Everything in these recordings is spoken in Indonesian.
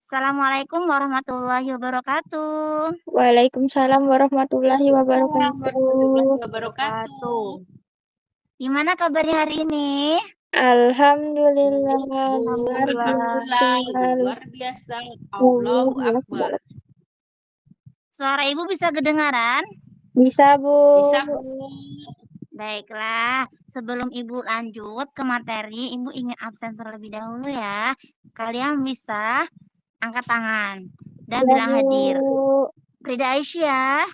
Assalamualaikum warahmatullahi wabarakatuh. Waalaikumsalam warahmatullahi wabarakatuh. Wabarakatuh. Gimana kabarnya hari ini? Alhamdulillah. Alhamdulillah, luar biasa. Allahu Akbar. Suara Ibu bisa kedengaran? Bisa, Bu. Bisa, Bu. Baiklah, sebelum Ibu lanjut ke materi, Ibu ingin absen terlebih dahulu ya. Kalian bisa angkat tangan dan Ya, bilang Bu. hadir. Frida Aisyah.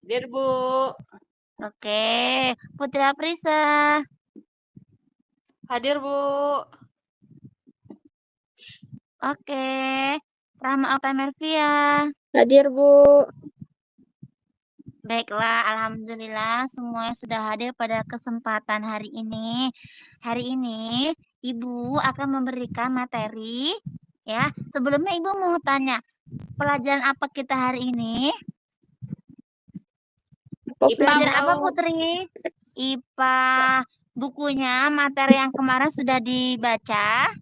Hadir, Bu. Oke, Putri Aprisa. Hadir, Bu. Oke, Rahma Altamervia. Hadir, Bu. Baiklah, alhamdulillah semuanya sudah hadir pada kesempatan hari ini. Hari ini Ibu akan memberikan materi ya. Sebelumnya Ibu mau tanya, pelajaran apa kita hari ini? Pelajaran apa, Putri? IPA. Bukunya, materi yang kemarin sudah dibaca?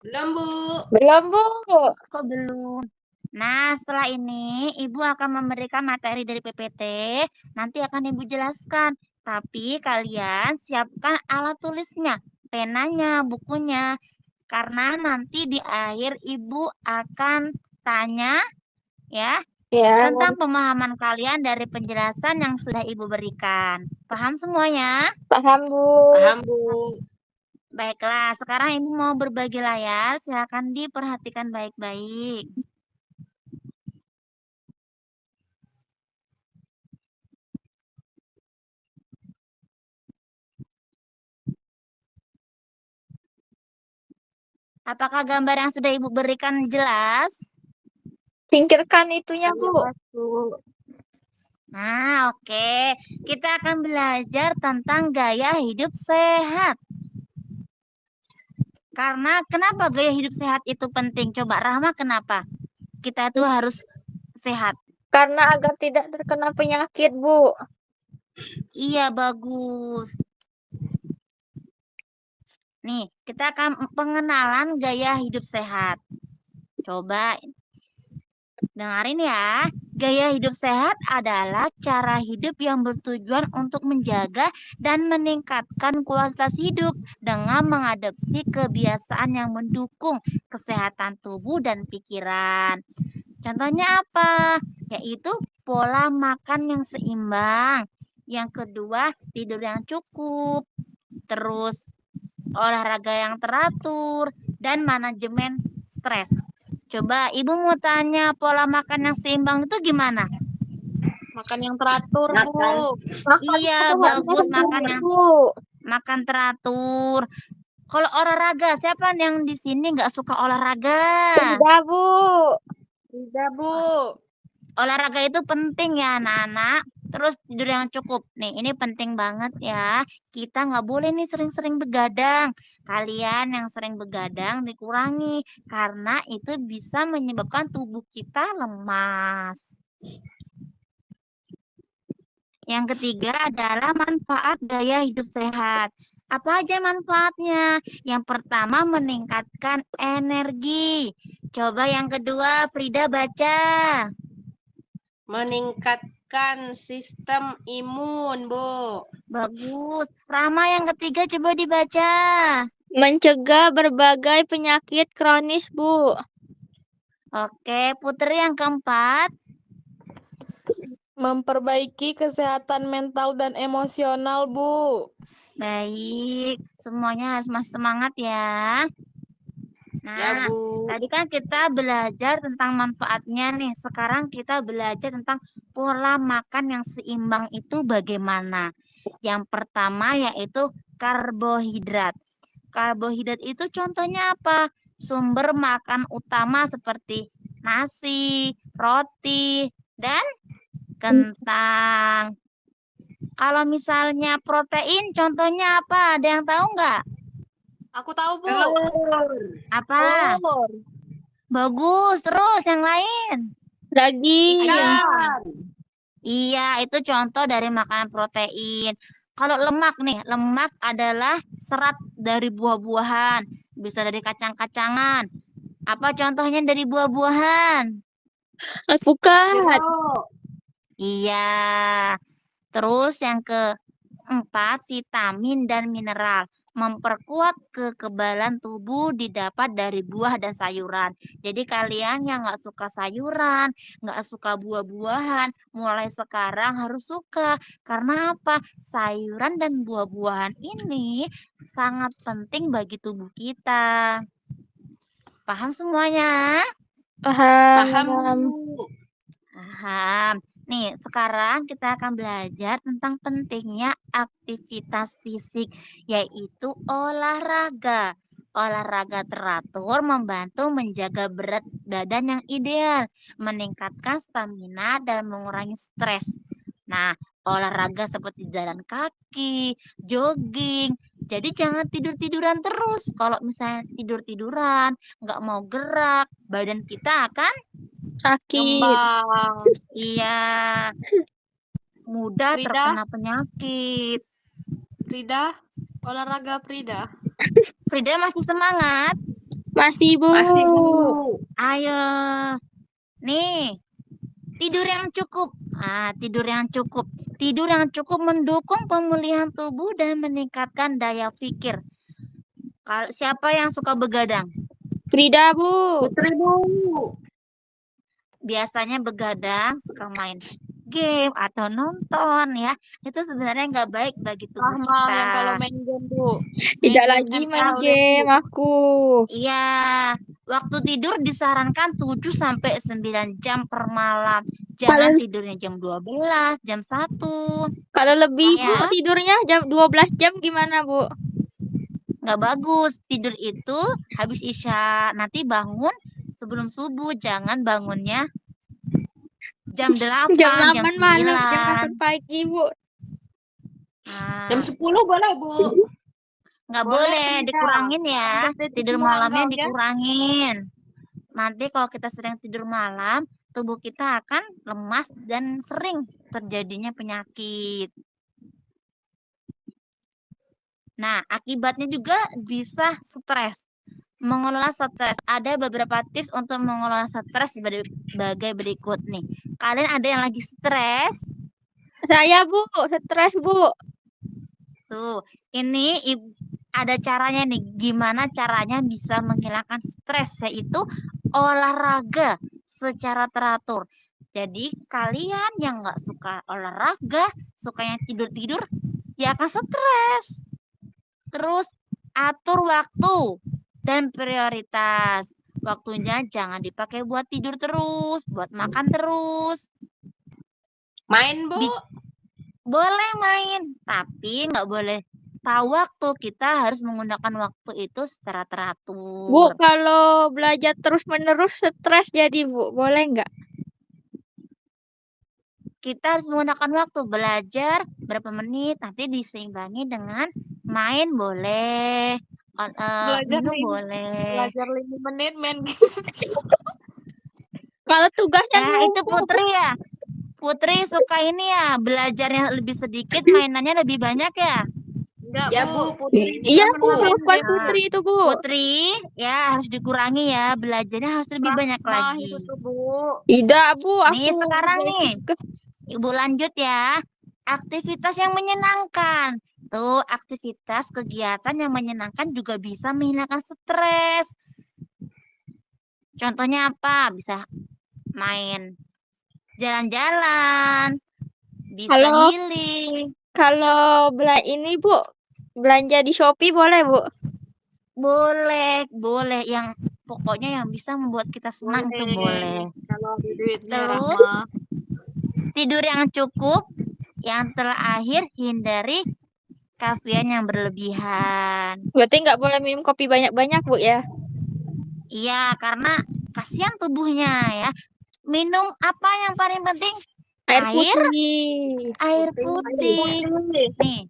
Belum, Bu. Belum, Bu. Kok belum? Nah, setelah ini Ibu akan memberikan materi dari PPT, nanti akan Ibu jelaskan. Tapi kalian siapkan alat tulisnya, penanya, bukunya. Karena nanti di akhir Ibu akan tanya ya tentang pemahaman kalian dari penjelasan yang sudah Ibu berikan. Paham semuanya? Paham, Bu. Paham, Bu. Baiklah, sekarang Ibu mau berbagi layar, silakan diperhatikan baik-baik. Apakah gambar yang sudah Ibu berikan jelas? Singkirkan itunya, Bu. Nah, oke. Kita akan belajar tentang gaya hidup sehat. Karena kenapa gaya hidup sehat itu penting? Coba Rahma, kenapa? Kita tuh harus sehat. Karena agar tidak terkena penyakit, Bu. Iya, bagus. Nih, kita akan pengenalan gaya hidup sehat. Coba dengarin ya. Gaya hidup sehat adalah cara hidup yang bertujuan untuk menjaga dan meningkatkan kualitas hidup dengan mengadopsi kebiasaan yang mendukung kesehatan tubuh dan pikiran. Contohnya apa? Yaitu pola makan yang seimbang. Yang kedua, tidur yang cukup. Terus olahraga yang teratur dan manajemen stres. Coba Ibu mau tanya, pola makan yang seimbang itu gimana? Makan yang teratur, Bu. Iya, bagus, makan teratur. Kalau olahraga, siapa yang di sini nggak suka olahraga? Tidak, Bu. Tidak, Bu. Olahraga itu penting ya, anak-anak. Terus tidur yang cukup. Nih, ini penting banget ya. Kita nggak boleh nih sering-sering begadang. Kalian yang sering begadang dikurangi. Karena itu bisa menyebabkan tubuh kita lemas. Yang ketiga adalah manfaat gaya hidup sehat. Apa aja manfaatnya? Yang pertama, meningkatkan energi. Coba yang kedua, Frida baca. Meningkatkan sistem imun, Bu. Bagus. Rama yang ketiga coba dibaca. Mencegah berbagai penyakit kronis, Bu. Oke, Putri yang keempat. Memperbaiki kesehatan mental dan emosional, Bu. Baik, semuanya harus masih semangat ya. Nah, Ya, Bu. tadi kan kita belajar tentang manfaatnya nih. Sekarang kita belajar tentang pola makan yang seimbang itu bagaimana. Yang pertama yaitu karbohidrat. Karbohidrat itu contohnya apa? Sumber makan utama seperti nasi, roti, dan kentang. Kalau misalnya protein, contohnya apa? Ada yang tahu nggak? Aku tahu, Bu. Apa? Telur. Bagus. Terus yang lain? Daging. Iya, itu contoh dari makanan protein. Kalau lemak nih, lemak adalah serat dari buah-buahan bisa dari kacang-kacangan. Apa contohnya dari buah-buahan? Alpukat. Jeruk. Iya. Terus yang keempat, vitamin dan mineral. Memperkuat kekebalan tubuh didapat dari buah dan sayuran. Jadi kalian yang nggak suka sayuran, nggak suka buah-buahan, mulai sekarang harus suka. Karena apa? Sayuran dan buah-buahan ini sangat penting bagi tubuh kita. Paham semuanya? Paham, Paham. Bu. Paham. Nih, sekarang kita akan belajar tentang pentingnya aktivitas fisik, yaitu olahraga. Olahraga teratur membantu menjaga berat badan yang ideal, meningkatkan stamina, dan mengurangi stres. Nah, olahraga seperti jalan kaki, jogging. Jadi jangan tidur-tiduran terus. Kalau misalnya tidur-tiduran, nggak mau gerak, badan kita akan Sakit. Ngembang. iya mudah Frida? terkena penyakit. Frida, olahraga Frida. Frida masih semangat? Masih, Bu. Masih, Bu. Ayo. Nih, tidur yang cukup. Tidur yang cukup. Tidur yang cukup mendukung pemulihan tubuh dan meningkatkan daya pikir. Siapa yang suka begadang? Frida, Bu. Putri, Bu. Biasanya begadang suka main game atau nonton ya. Itu sebenarnya nggak baik bagi tubuh Rahma kita. yang kalau main game, Bu. Tidak Main lagi game main ML, game Bu. aku. Iya, waktu tidur disarankan 7 sampai 9 jam per malam. Jangan Kalau- tidurnya jam 12, jam 1. Kalau lebih, Bu, Ya. tidurnya jam 12 jam gimana, Bu? Nggak bagus. Tidur itu habis isya. Nanti bangun sebelum subuh. Jangan bangunnya jam 8, Jam jam 8 malam, jam 8 9. pagi, Bu. Nah, Jam 10 boleh, Bu. nggak Boleh, boleh, Frida. dikurangin ya. Sampai Tidur tidur malamnya malam, ya. dikurangin. Nanti kalau kita sering tidur malam, tubuh kita akan lemas dan sering terjadinya penyakit. Nah, akibatnya juga bisa stres. Mengelola stres. Ada beberapa tips untuk mengelola stres sebagai berikut nih. Kalian ada yang lagi stres? Saya, Bu, stres, Bu. Tuh, ini ada caranya nih. Gimana caranya bisa menghilangkan stres, yaitu olahraga secara teratur. Jadi kalian yang nggak suka olahraga, sukanya tidur-tidur, ya akan stres. Terus atur waktu dan prioritas. Waktunya jangan dipakai buat tidur terus, buat makan terus. Main, Bu. Boleh main, tapi nggak boleh tahu waktu. Kita harus menggunakan waktu itu secara Bu, teratur. kalau belajar terus-menerus stres jadi, Bu. Boleh nggak? Kita harus menggunakan waktu belajar berapa menit, nanti diseimbangi dengan main boleh, minum boleh. Belajar 5 menit main game sejam. Kalau tugasnya Itu Putri ya. Putri suka ini ya, belajarnya lebih sedikit, mainannya lebih banyak ya. Enggak, Ya, Bu. Bu. Putri Iya, juga Bu, main bukan game. Putri itu, Bu. Putri ya harus dikurangi ya, belajarnya harus lebih banyak Rahma lagi. itu tuh, Bu. Tidak, Bu. Nih Aku sekarang udah nih, ikut. Ibu lanjut ya. Aktivitas yang menyenangkan. Tuh, aktivitas kegiatan yang menyenangkan juga bisa menghilangkan stres. Contohnya apa? Bisa main jalan-jalan, bisa Halo. healing. Kalau ini, Bu, belanja di Shopee boleh, Bu? Boleh, boleh. Yang pokoknya yang bisa membuat kita senang itu boleh. Kalau ada duitnya, Terus, Rahma. tidur yang cukup. Yang terakhir, hindari kafein yang berlebihan. Berarti nggak boleh minum kopi banyak-banyak, Bu, ya? Iya, karena kasihan tubuhnya ya. Minum apa yang paling penting? Air Air? putih. Air putih. Nih,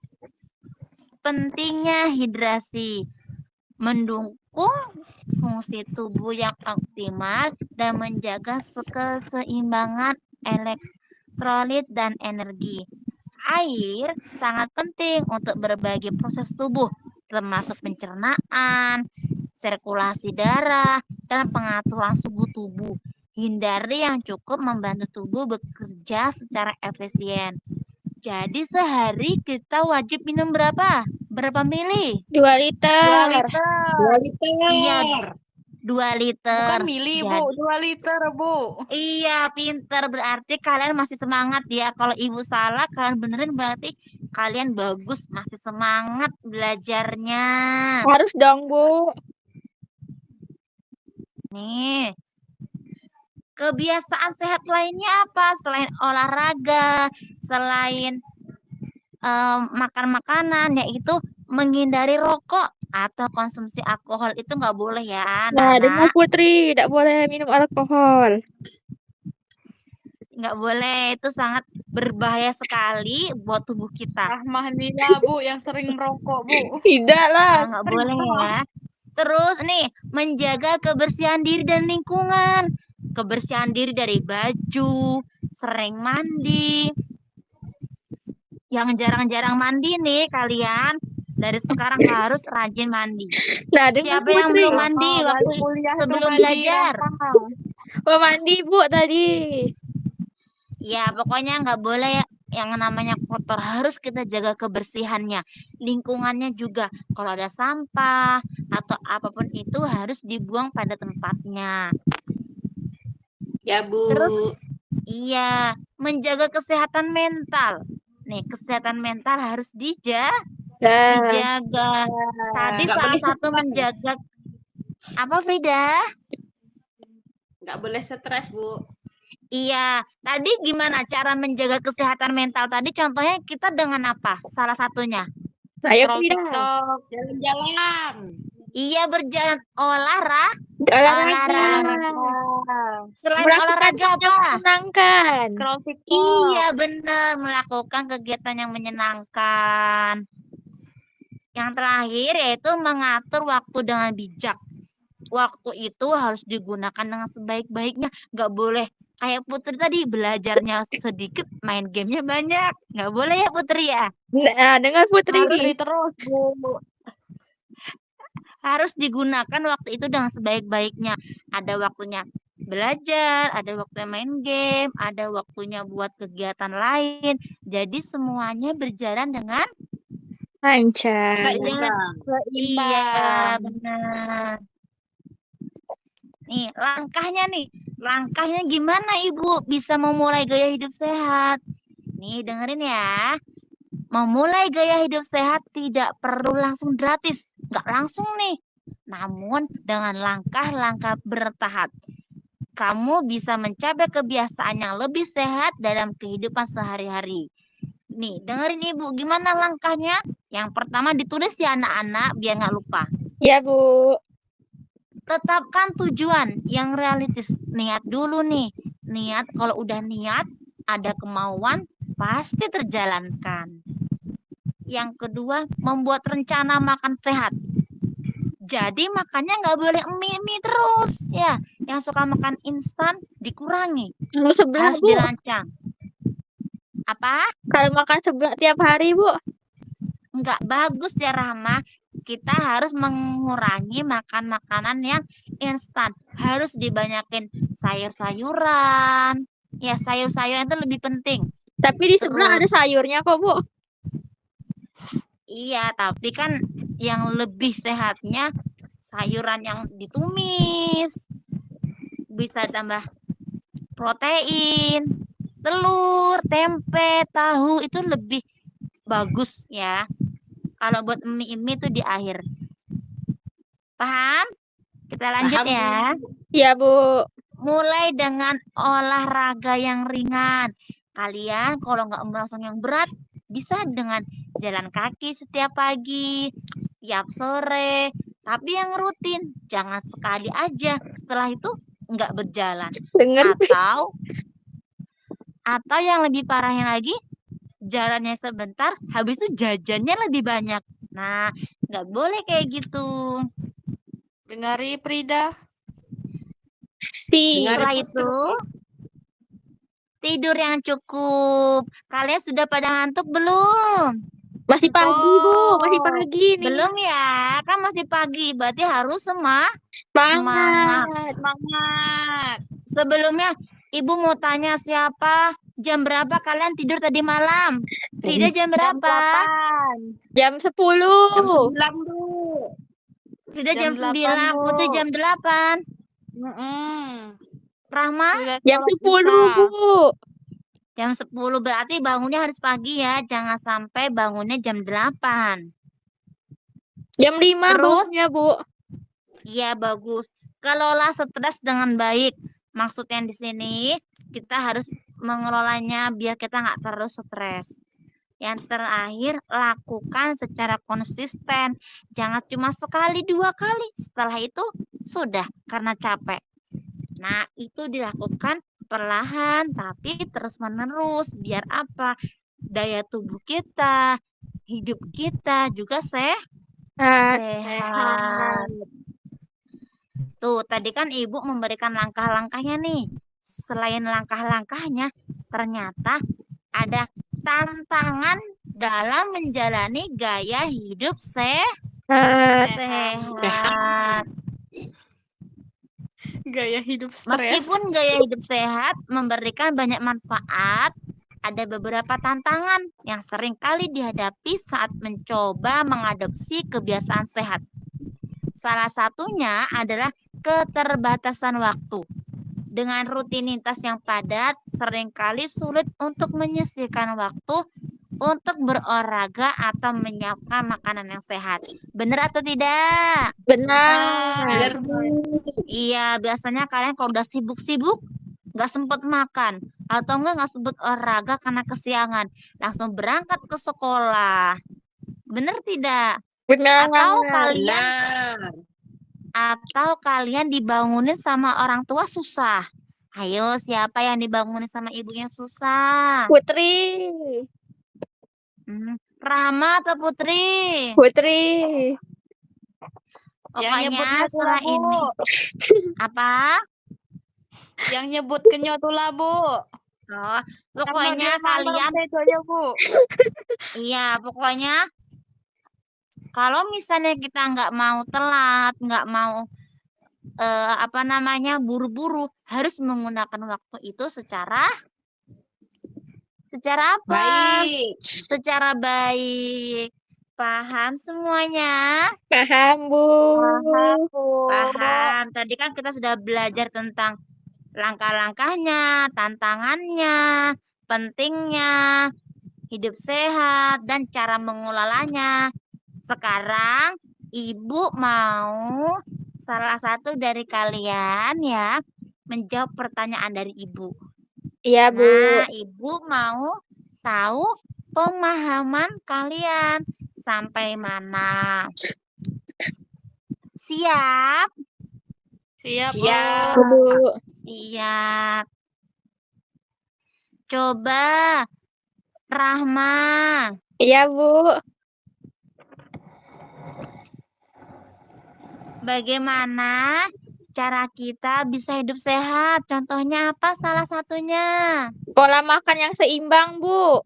pentingnya hidrasi. Mendukung fungsi tubuh yang optimal dan menjaga keseimbangan elektrolit dan energi. Air sangat penting untuk berbagai proses tubuh, termasuk pencernaan, sirkulasi darah, dan pengaturan suhu tubuh. Hindari yang cukup membantu tubuh bekerja secara efisien. Jadi sehari kita wajib minum berapa? Berapa mili? 2 2 liter. liter. 2 liter. Iya, 2 liter. Bukan mili, Bu. Jadi- 2 liter, Bu. Iya, pinter. Berarti kalian masih semangat ya. Kalau ibu salah, kalian benerin berarti kalian bagus. Masih semangat belajarnya. Harus dong, Bu. Nih, kebiasaan sehat lainnya apa? Selain olahraga, selain makan makanan, yaitu menghindari rokok atau konsumsi alkohol. Itu nggak boleh ya, Nah, dengar anak-anak. Putri, tidak boleh minum alkohol. Nggak boleh. Itu sangat berbahaya sekali buat tubuh kita. Rahmah Nina, Bu, yang sering merokok, Bu. Tidak lah. Nggak boleh ya. Terus nih, menjaga kebersihan diri dan lingkungan. Kebersihan diri dari baju, sering mandi. Yang jarang-jarang mandi nih kalian, dari sekarang harus rajin mandi. Nah, dengar Siapa yang Putri. belum mandi Oh, waktu balik kuliah tuh sebelum mandi, belajar? Rahmah. Mau mandi, Bu, tadi. Ya, pokoknya nggak boleh yang namanya kotor. Harus kita jaga kebersihannya. Lingkungannya juga. Kalau ada sampah atau apapun itu harus dibuang pada tempatnya. Ya, Bu. Terus, iya, menjaga kesehatan mental. Nih, kesehatan mental harus Nah, dijaga. Tadi Nggak salah boleh satu stres. menjaga apa, Frida? Nggak boleh stres, Bu. Iya, tadi gimana cara menjaga kesehatan mental tadi? Contohnya kita dengan apa? Salah satunya. saya Scroll tidak. TikTok. Jalan-jalan. Iya, berjalan Olahraga. Selain Melakukan olahraga hal yang apa? menyenangkan. Scroll TikTok. Iya, benar, melakukan kegiatan yang menyenangkan. Yang terakhir yaitu mengatur waktu dengan bijak. Waktu itu harus digunakan dengan sebaik-baiknya. Nggak boleh kayak Putri tadi, belajarnya sedikit, main gamenya banyak. Nggak boleh ya, Putri ya. Nah, dengar Putri. Putri terus, Bu. Harus digunakan waktu itu dengan sebaik-baiknya. Ada waktunya belajar, ada waktunya main game, ada waktunya buat kegiatan lain. Jadi semuanya berjalan dengan Lancar. Seimbang. iya, Seimbang. benar. Nih, langkahnya gimana Ibu bisa memulai gaya hidup sehat? Nih, dengerin ya. Memulai gaya hidup sehat tidak perlu langsung gratis. Nggak langsung nih. Namun dengan langkah-langkah bertahap. Kamu bisa mencapai kebiasaan yang lebih sehat dalam kehidupan sehari-hari. Nih, dengerin Ibu, gimana langkahnya? Yang pertama ditulis ya anak-anak, biar nggak lupa. Ya, Bu. Tetapkan tujuan yang realistis. Niat dulu nih. Niat, kalau udah niat, ada kemauan, pasti terjalankan. Yang kedua, membuat rencana makan sehat. Jadi makannya nggak boleh mie terus. Ya, yang suka makan instan dikurangi. Kalau sebelah, Harus Bu. dirancang. Apa? Kalau makan sebelah tiap hari, Bu. Nggak bagus ya, Rahma. Kita harus mengurangi makan makanan yang instan. Harus dibanyakin sayur-sayuran. Ya, sayur-sayuran itu lebih penting. Tapi di sebelah ada Terus, sayurnya kok, Bu. iya, tapi kan yang lebih sehatnya sayuran yang ditumis. Bisa tambah protein, telur, tempe, tahu itu lebih bagus ya. Kalau buat mie itu di akhir. Paham? Kita lanjut Paham, ya. Bu. Ya, Bu. Mulai dengan olahraga yang ringan. Kalian kalau nggak merasa yang berat, bisa dengan jalan kaki setiap pagi, setiap sore. Tapi yang rutin, jangan sekali aja. Setelah itu nggak berjalan. Dengar. Atau yang lebih parahnya lagi, jalannya sebentar, habis itu jajannya lebih banyak. Nah, nggak boleh kayak gitu. Dengari Frida. Si. Setelah itu, tidur yang cukup. Kalian sudah pada ngantuk belum? Masih pagi, Bu. Masih Betul. pagi nih. Belum ya, kan masih pagi. Berarti harus semangat. Semangat. Semangat. Sebelumnya, Ibu mau tanya siapa? Jam berapa kalian tidur tadi malam? Frida jam Jam berapa? 8. Jam 10. Jam 9, Bu. Frida Jam jam 8, 9, Putri Bu. jam 8. Rahma Sudah Jam sholat 10, isya. Bu. jam 10. Berarti bangunnya harus pagi ya. Jangan sampai bangunnya jam 8. Jam 5 Terus? bangunnya, Bu. Iya, bagus. Kelola stres dengan baik. Maksudnya di sini kita harus mengelolanya biar kita nggak terus stres. Yang terakhir, lakukan secara konsisten. Jangan cuma sekali, 2 kali. Setelah itu sudah karena capek. Nah, itu dilakukan perlahan tapi terus-menerus. Biar apa? Daya tubuh kita, hidup kita juga sehat. Tuh, tadi kan Ibu memberikan langkah-langkahnya nih. Selain langkah-langkahnya, ternyata ada tantangan dalam menjalani gaya hidup Sehat. sehat. Gaya hidup stres. Meskipun gaya hidup sehat memberikan banyak manfaat, ada beberapa tantangan yang sering kali dihadapi saat mencoba mengadopsi kebiasaan sehat. Salah satunya adalah keterbatasan waktu. Dengan rutinitas yang padat, seringkali sulit untuk menyisihkan waktu untuk berolahraga atau menyiapkan makanan yang sehat. Benar atau tidak? Benar. Benar, Bu. Iya, biasanya kalian kalau udah sibuk-sibuk, nggak sempet makan. Atau nggak sempet olahraga karena kesiangan. Langsung berangkat ke sekolah. Benar tidak? Benar. Atau kalian dibangunin sama orang tua susah. Ayo, siapa yang dibangunin sama ibunya susah? Putri. Rahma atau Putri? Putri. Yang nyebutnya Pokoknya tuh lah, setelah Bu. ini. Apa? Yang nyebut kenyo tuh lah, Bu. Oh, Karena pokoknya dia malam kalian, itu aja, Bu. iya, pokoknya kalau misalnya kita nggak mau telat, nggak mau buru-buru, harus menggunakan waktu itu secara apa? Baik. Secara baik. Paham semuanya? Paham, Bu. Paham. Tadi kan kita sudah belajar tentang langkah-langkahnya, tantangannya, pentingnya, hidup sehat, dan cara mengelolanya. Sekarang Ibu mau salah satu dari kalian ya menjawab pertanyaan dari Ibu. Iya, Bu. Nah, Ibu mau tahu pemahaman kalian sampai mana. Siap? Siap, Siap. Bu. Bu. Siap. Coba Rahma. Iya, Bu. Bagaimana cara kita bisa hidup sehat? Contohnya apa salah satunya? Pola makan yang seimbang, Bu.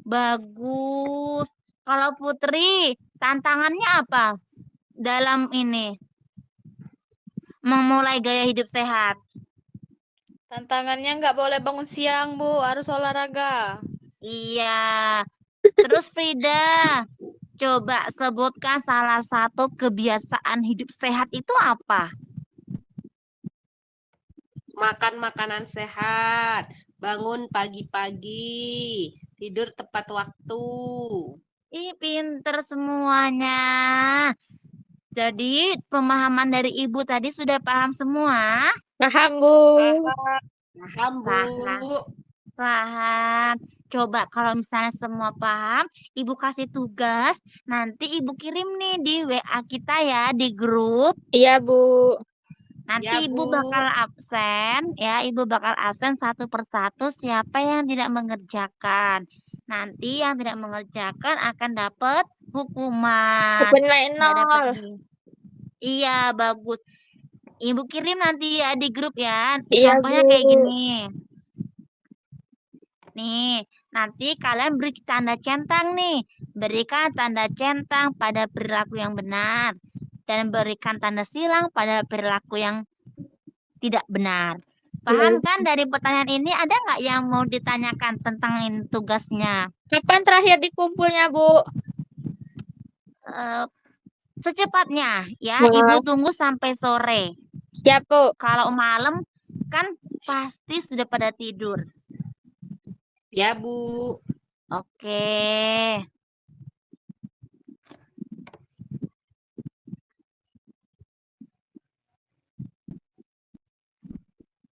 Bagus. Kalau Putri, tantangannya apa dalam ini? Memulai gaya hidup sehat. Tantangannya nggak boleh bangun siang, Bu. Harus olahraga. Iya. Terus Frida, coba sebutkan salah satu kebiasaan hidup sehat itu apa? Makan makanan sehat, bangun pagi-pagi, tidur tepat waktu. Ih, pinter semuanya. Jadi pemahaman dari Ibu tadi sudah paham semua? Paham, Bu. Paham, Bu. Paham. Coba kalau misalnya semua paham, Ibu kasih tugas, nanti Ibu kirim nih di WA kita ya, di grup. Iya, Bu. Nanti Ya, Ibu Bu. bakal absen, ya. Ibu bakal absen satu persatu siapa yang tidak mengerjakan. Nanti yang tidak mengerjakan akan dapat hukuman. Nilai Nggak dapat 0. nih. Iya, bagus. Ibu kirim nanti ya di grup ya. Iya, Contohnya Bu. kayak gini. Nih, Nanti kalian beri tanda centang nih. Berikan tanda centang pada perilaku yang benar. Dan berikan tanda silang pada perilaku yang tidak benar. Paham kan dari pertanyaan ini? Ada nggak yang mau ditanyakan tentang tugasnya? Kapan terakhir dikumpulnya, Bu? Secepatnya ya, Wah. Ibu tunggu sampai sore. Siap, Bu. Kalau malam kan pasti sudah pada tidur. Ya, Bu. Oke.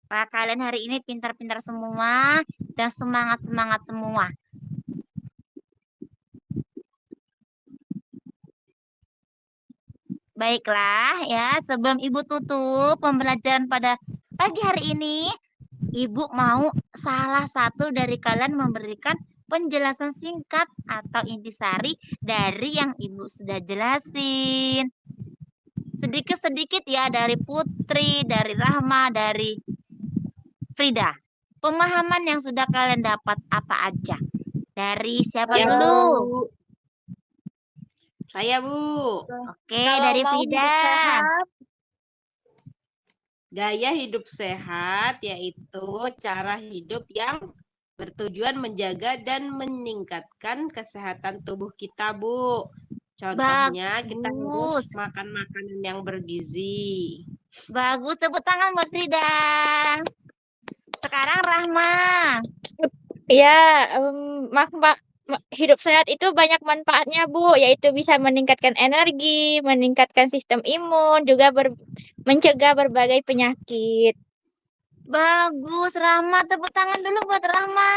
Pak, kalian hari ini pintar-pintar semua dan semangat-semangat semua. Baiklah ya, sebelum Ibu tutup pembelajaran pada pagi hari ini, Ibu mau salah satu dari kalian memberikan penjelasan singkat atau intisari dari yang Ibu sudah jelasin. Sedikit-sedikit ya, dari Putri, dari Rahma, dari Frida. Pemahaman yang sudah kalian dapat apa aja? Dari siapa Ya, dulu? Bu. Saya, Bu. Oke, Kalau dari mau hidup Frida. sehat, Gaya hidup sehat yaitu cara hidup yang bertujuan menjaga dan meningkatkan kesehatan tubuh kita, Bu. Contohnya kita harus Bagus. makan makanan yang bergizi. Bagus, tepuk tangan buat Frida. Sekarang Rahma. Ya, hidup sehat itu banyak manfaatnya, Bu, yaitu bisa meningkatkan energi, meningkatkan sistem imun, juga mencegah berbagai penyakit. Bagus, Rahma. Tepuk tangan dulu buat Rahma.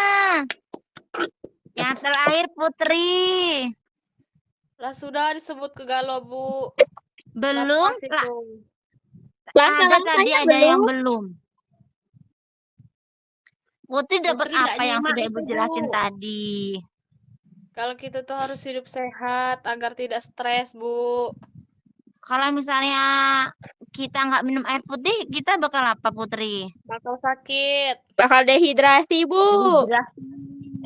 Yang terakhir Putri. lah sudah disebut ke galau, Bu. Belum Lepas lah. itu. Ada tadi Langkah-langkahnya ada yang belum. belum. Putri dapat Putri nggak apa yang nyimak sudah Ibu itu, jelasin Bu. tadi? Kalau kita tuh harus hidup sehat agar tidak stres, Bu. Kalau misalnya kita nggak minum air putih, kita bakal apa, Putri? Bakal sakit. Bakal dehidrasi, Bu. Dehidrasi.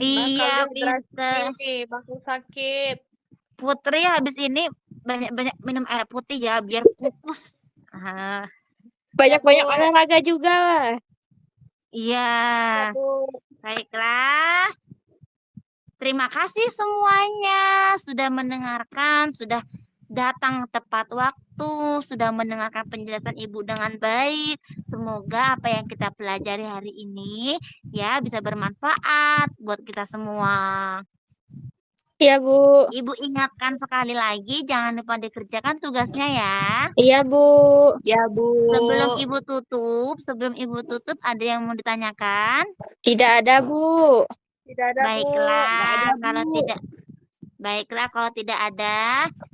Iya, Bakal pinter. dehidrasi, bakal sakit. Putri habis ini banyak-banyak minum air putih ya, biar fokus. Ah, Banyak-banyak Bu. olahraga juga. iya, Ya, Bu. baiklah. Terima kasih semuanya sudah mendengarkan, sudah datang tepat waktu, sudah mendengarkan penjelasan Ibu dengan baik. Semoga apa yang kita pelajari hari ini ya bisa bermanfaat buat kita semua. Iya, Bu. Ibu ingatkan sekali lagi, jangan lupa dikerjakan tugasnya ya. Iya, Bu. Ya, Bu. Sebelum Ibu tutup, ada yang mau ditanyakan? Tidak ada, Bu. Tidak ada, Bu. Baiklah, Nggak ada, kalau Bu. tidak Baiklah, kalau tidak ada,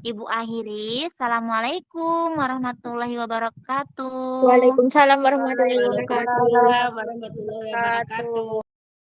Ibu akhiri. Assalamualaikum warahmatullahi wabarakatuh. Waalaikumsalam warahmatullahi wabarakatuh. Waalaikumsalam warahmatullahi wabarakatuh.